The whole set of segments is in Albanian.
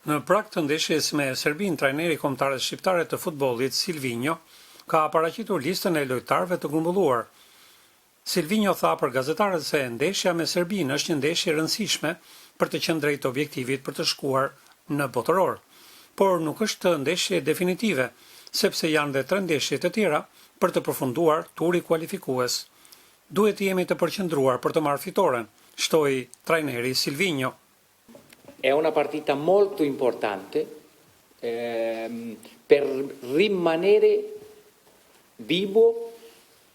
Në prag të ndeshjes me Serbinë, trajneri i kombëtarës shqiptare të futbollit Silvinho ka paraqitur listën e lojtarëve të grumbulluar. Silvinho tha për gazetarët se ndeshja me Serbinë është një ndeshje e rëndësishme për të qenë drejt objektivit për të shkuar në botëror, por nuk është ndeshje definitive, sepse janë dhe 3 ndeshje të tjera për të përfunduar turi kualifikues. Duhet të jemi të përqendruar për të marrë fitoren, shtoi trajneri Silvinho. È una partita molto importante per rimanere vivo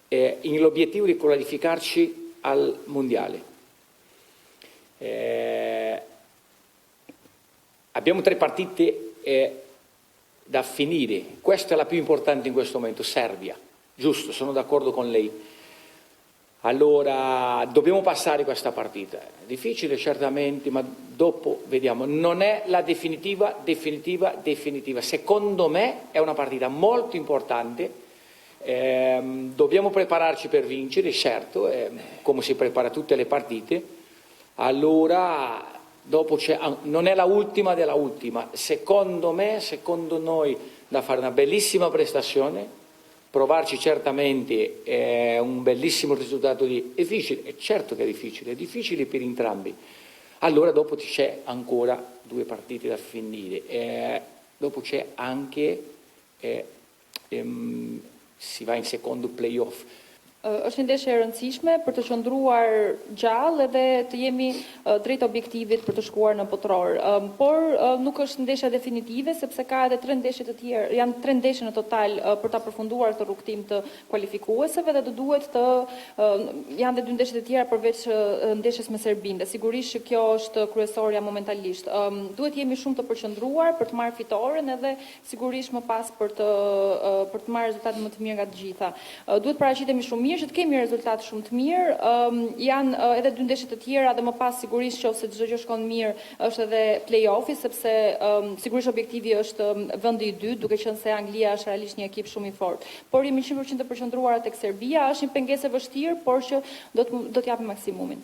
nell'obiettivo di qualificarci al mondiale. Abbiamo 3 partite da finire, questa è la più importante in questo momento, Serbia, giusto, sono d'accordo con lei. Allora, dobbiamo passare questa partita. Difficile certamente, ma dopo vediamo. Non è la definitiva. Secondo me è una partita molto importante. Dobbiamo prepararci per vincere, certo, come si prepara tutte le partite. Allora, dopo non è la ultima della ultima. Secondo me, secondo noi, da fare una bellissima prestazione. Provarci certamente è un bellissimo risultato difficile, certo che è difficile per entrambi. Allora dopo c'è ancora 2 partite da finire, dopo c'è anche, si va in secondo playoff. Është një ndeshje e rëndësishme për të qëndruar gjallë edhe të jemi drejt objektivit për të shkuar në botëror. Por nuk është ndeshja definitive sepse ka edhe 3 ndeshje të tjerë, janë 3 ndeshje në total për ta përfunduar këtë rrugtim të kualifikuesave dhe do duhet të janë edhe 2 ndeshje të tjera përveç ndeshjes me Serbinë. Dhe sigurisht që kjo është kryesorja momentalisht. Duhet jemi shumë të përqendruar për të marrë fitoren edhe sigurisht më pas për të marrë rezultate më të mira nga të gjitha. Duhet paraqitemi shumë mirë që të kemi rezultate shumë të mirë, janë edhe 2 ndeshje të tjera dhe më pas sigurisht nëse çdo gjë shkon mirë është edhe play-offi sepse sigurisht objektivi është vendi i dytë, duke qenë se Anglia është realisht një ekip shumë i fortë. Por jemi 100% të përqendruara tek Serbia, është një pengesë e vështirë, por që do të japim maksimumin.